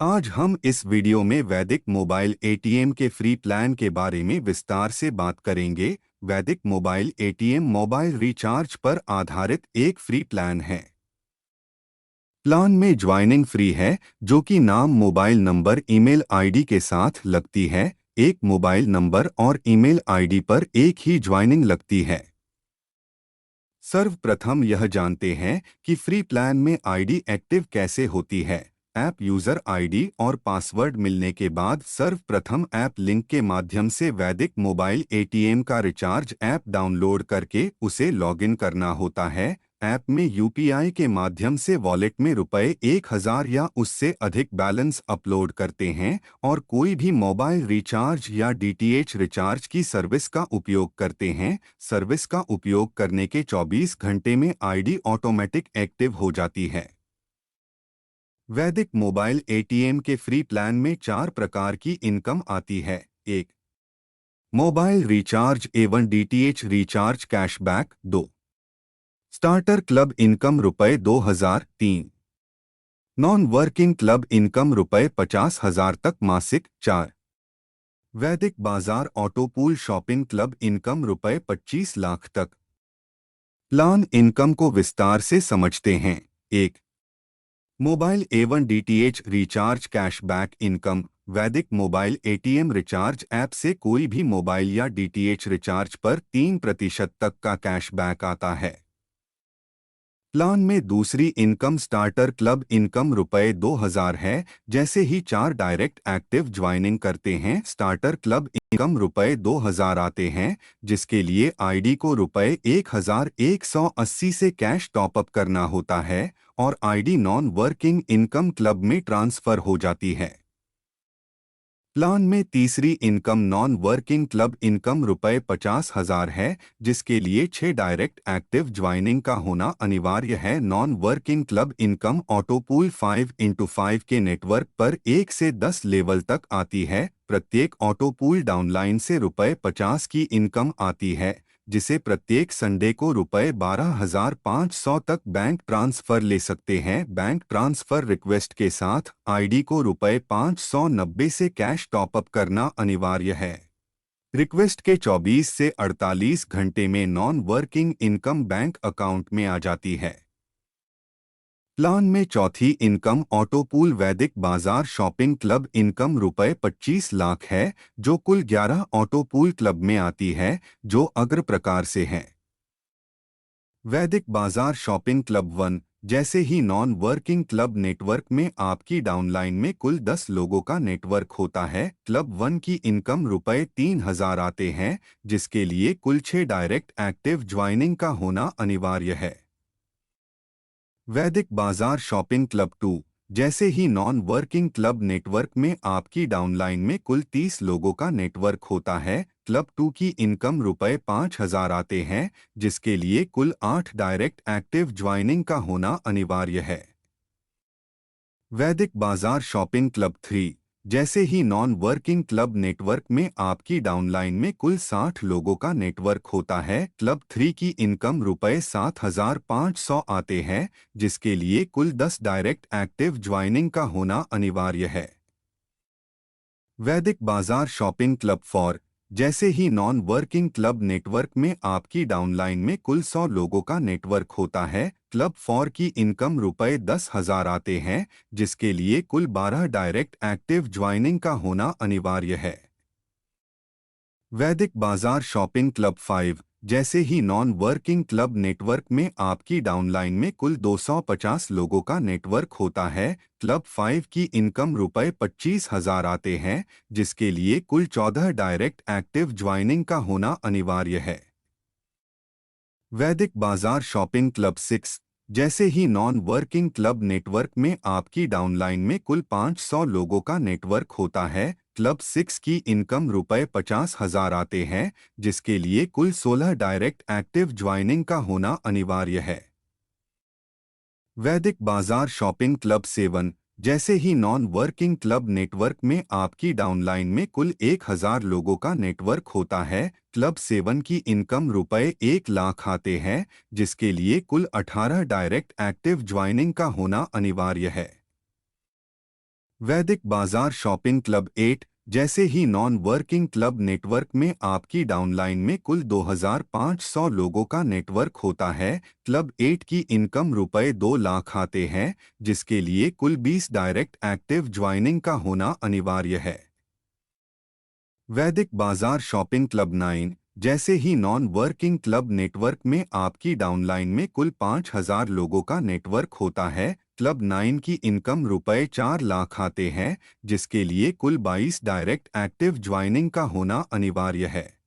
आज हम इस वीडियो में वैदिक मोबाइल एटीएम के फ्री प्लान के बारे में विस्तार से बात करेंगे। वैदिक मोबाइल एटीएम मोबाइल रिचार्ज पर आधारित एक फ्री प्लान है। प्लान में ज्वाइनिंग फ्री है, जो कि नाम, मोबाइल नंबर, ईमेल आईडी के साथ लगती है। एक मोबाइल नंबर और ईमेल आईडी पर एक ही ज्वाइनिंग लगती है। सर्वप्रथम यह जानते हैं कि फ्री प्लान में आईडी एक्टिव कैसे होती है। ऐप यूजर आईडी और पासवर्ड मिलने के बाद सर्वप्रथम ऐप लिंक के माध्यम से वैदिक मोबाइल एटीएम का रिचार्ज ऐप डाउनलोड करके उसे लॉगिन करना होता है। ऐप में यूपीआई के माध्यम से वॉलेट में ₹1000 या उससे अधिक बैलेंस अपलोड करते हैं और कोई भी मोबाइल रिचार्ज या डीटीएच रिचार्ज की सर्विस का उपयोग करते हैं। सर्विस का उपयोग करने के 24 घंटे में आईडी ऑटोमेटिक एक्टिव हो जाती है। वैदिक मोबाइल एटीएम के फ्री प्लान में 4 प्रकार की इनकम आती है। 1. मोबाइल रिचार्ज एवं DTH recharge cashback. 2. Starter club income ₹2000। 3. Non working club income ₹50,000 तक मासिक। 4. वैदिक बाजार auto pool shopping club income ₹25 lakh तक। प्लान इनकम को विस्तार से समझते हैं। 1. मोबाइल एवं डीटीएच रिचार्ज कैशबैक इनकम। वैदिक मोबाइल एटीएम रिचार्ज ऐप से कोई भी मोबाइल या डीटीएच रिचार्ज पर 3% तक का कैशबैक आता है। प्लान में दूसरी इनकम स्टार्टर क्लब इनकम ₹2000 है। जैसे ही 4 डायरेक्ट एक्टिव ज्वाइनिंग करते हैं, स्टार्टर क्लब इनकम ₹2000 आते हैं, जिसके लिए आईडी को ₹1180 से कैश टॉपअप करना होता है और ID non working income club में ट्रांसफर हो जाती है। प्लान में तीसरी income non working club income ₹50,000 है, जिसके लिए 6 डायरेक्ट एक्टिव ज्वाइनिंग का होना अनिवार्य है। Non working club income auto pool 5x5 के नेटवर्क पर 1 से 10 लेवल तक आती है। प्रत्येक ऑटो पूल डाउनलाइन से ₹50 की इनकम आती है, जिसे प्रत्येक संडे को ₹12,500 तक बैंक ट्रांसफर ले सकते हैं। बैंक ट्रांसफर रिक्वेस्ट के साथ आईडी को ₹590 से कैश टॉपअप करना अनिवार्य है। रिक्वेस्ट के 24 से 48 घंटे में non working income bank account में आ जाती है। प्लान में चौथी इनकम ऑटो पूल वैदिक बाजार शॉपिंग क्लब इनकम ₹25 लाख है, जो कुल 11 ऑटो पूल क्लब में आती है, जो अग्र प्रकार से हैं। वैदिक बाजार शॉपिंग क्लब 1। जैसे ही नॉन वर्किंग क्लब नेटवर्क में आपकी डाउनलाइन में कुल 10 लोगों का नेटवर्क होता है। क्लब 1 की इनकम ₹3000 आते हैं, जिसके लिए कुल 6 डायरेक्ट एक्टिव ज्वाइनिंग का होना अनिवार्य है। वैदिक बाजार शॉपिंग क्लब 2। जैसे ही नॉन वर्किंग क्लब नेटवर्क में आपकी डाउनलाइन में कुल 30 लोगों का नेटवर्क होता है। क्लब 2 की इनकम ₹5000 आते हैं, जिसके लिए कुल 8 डायरेक्ट एक्टिव ज्वाइनिंग का होना अनिवार्य है। वैदिक बाजार शॉपिंग क्लब 3। जैसे ही नॉन वर्किंग क्लब नेटवर्क में आपकी डाउनलाइन में कुल 60 लोगों का नेटवर्क होता है। क्लब 3 की इनकम ₹7500 आते हैं, जिसके लिए कुल 10 डायरेक्ट एक्टिव ज्वाइनिंग का होना अनिवार्य है। वैदिक बाजार शॉपिंग क्लब 4। जैसे ही नॉन वर्किंग क्लब नेटवर्क में आपकी डाउनलाइन में कुल 100 लोगों का नेटवर्क होता है। क्लब 4 की इनकम ₹10,000 आते हैं, जिसके लिए कुल 12 डायरेक्ट एक्टिव ज्वाइनिंग का होना अनिवार्य है। वैदिक बाजार शॉपिंग क्लब 5। जैसे ही नॉन वर्किंग क्लब नेटवर्क में आपकी डाउनलाइन में कुल 250 लोगों का नेटवर्क होता है। क्लब 5 की इनकम ₹25,000 आते हैं, जिसके लिए कुल 14 डायरेक्ट एक्टिव ज्वाइनिंग का होना अनिवार्य है। वैदिक बाजार शॉपिंग क्लब 6। जैसे ही नॉन वर्किंग क्लब नेटवर्क में आपकी डाउनलाइन में कुल 500 लोगों का नेटवर्क होता है। क्लब 6 की इनकम ₹50,000 आते हैं, जिसके लिए कुल 16 डायरेक्ट एक्टिव ज्वाइनिंग का होना अनिवार्य है। वैदिक बाजार शॉपिंग क्लब 7। जैसे ही नॉन वर्किंग क्लब नेटवर्क में आपकी डाउनलाइन में कुल 1000 लोगों का नेटवर्क होता है। क्लब 7 की इनकम ₹1 लाख आते हैं, जिसके लिए कुल 18 डायरेक्ट एक्टिव ज्वाइनिंग का होना अनिवार्य है। वैदिक बाजार शॉपिंग क्लब 8 जैसे ही नॉन वर्किंग क्लब नेटवर्क में आपकी डाउनलाइन में कुल 2500 लोगों का नेटवर्क होता है। क्लब 8 की इनकम रुपए 2 लाख आते हैं, जिसके लिए कुल 20 डायरेक्ट एक्टिव ज्वाइनिंग का होना अनिवार्य है। वैदिक बाजार शॉपिंग क्लब 9 जैसे ही नॉन वर्किंग क्लब नेटवर्क में आपकी डाउनलाइन में कुल 5000 लोगों का नेटवर्क होता है। क्लब 9 की इनकम रुपए 4 लाख आते हैं, जिसके लिए कुल 22 डायरेक्ट एक्टिव ज्वाइनिंग का होना अनिवार्य है।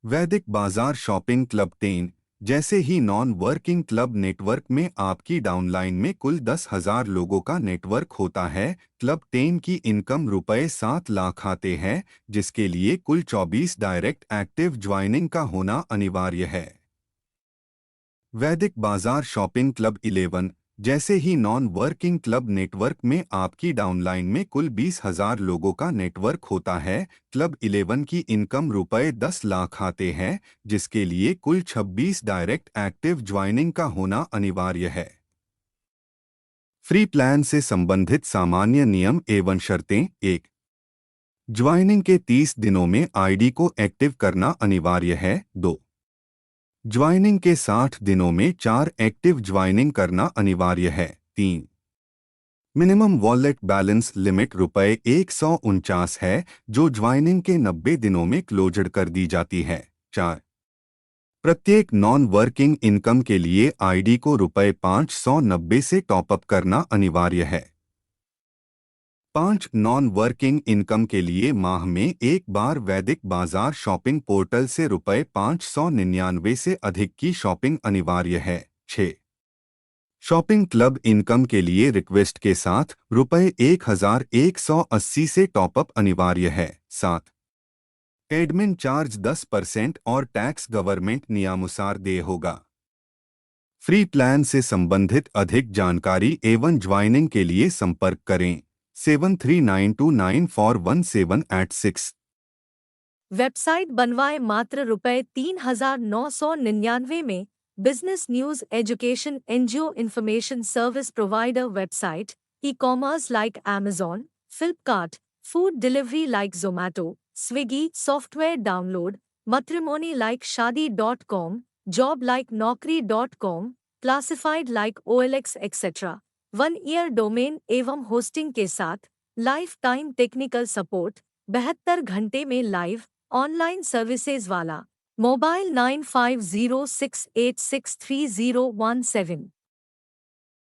वैदिक बाजार शॉपिंग क्लब 10 जैसे ही नॉन वर्किंग क्लब नेटवर्क में आपकी डाउनलाइन में कुल 10,000 लोगों का नेटवर्क होता है। क्लब 10 की इनकम रुपए 7 लाख आते हैं, जिसके लिए कुल 24 डायरेक्ट एक्टिव ज्वाइनिंग का होना अनिवार्य है। वैदिक बाजार शॉपिंग क्लब 11 जैसे ही नॉन वर्किंग क्लब नेटवर्क में आपकी डाउनलाइन में कुल 20,000 लोगों का नेटवर्क होता है। क्लब 11 की इनकम रुपए 10 लाख आते हैं, जिसके लिए कुल 26 डायरेक्ट एक्टिव ज्वाइनिंग का होना अनिवार्य है। फ्री प्लान से संबंधित सामान्य नियम एवं शर्तें। 1. ज्वाइनिंग के 30 दिनों में आईडी को एक्टिव करना अनिवार्य है। 2. ज्वाइनिंग के 60 दिनों में 4 एक्टिव ज्वाइनिंग करना अनिवार्य है। 3. मिनिमम वॉलेट बैलेंस लिमिट रुपए 149 है, जो ज्वाइनिंग के 90 दिनों में क्लोजर कर दी जाती है। 4. प्रत्येक नॉन वर्किंग इनकम के लिए आईडी को रुपए 590 से टॉपअप करना अनिवार्य है। 5. नॉन वर्किंग इनकम के लिए माह में एक बार वैदिक बाजार शॉपिंग पोर्टल से रुपए 599 से अधिक की शॉपिंग अनिवार्य है। 6. शॉपिंग क्लब इनकम के लिए रिक्वेस्ट के साथ रुपए 1180 से टॉपअप अनिवार्य है। 7. एडमिन चार्ज 10% और टैक्स गवर्नमेंट नियमानुसार देय होगा। फ्री प्लान से संबंधित अधिक जानकारी एवं ज्वाइनिंग के लिए संपर्क करें 7392941786। वेबसाइट बनवाए मात्र रुपए 3,999 में। Business news education NGO information service provider website. E commerce like Amazon, Flipkart, food delivery like Zomato, Swiggy, software download, matrimony like shadi.com, job like naukri.com, classified like OLX etcetera. 1 year domain एवं hosting के साथ life time technical support, 72 घंटे में live online services वाला। Mobile 9506863017।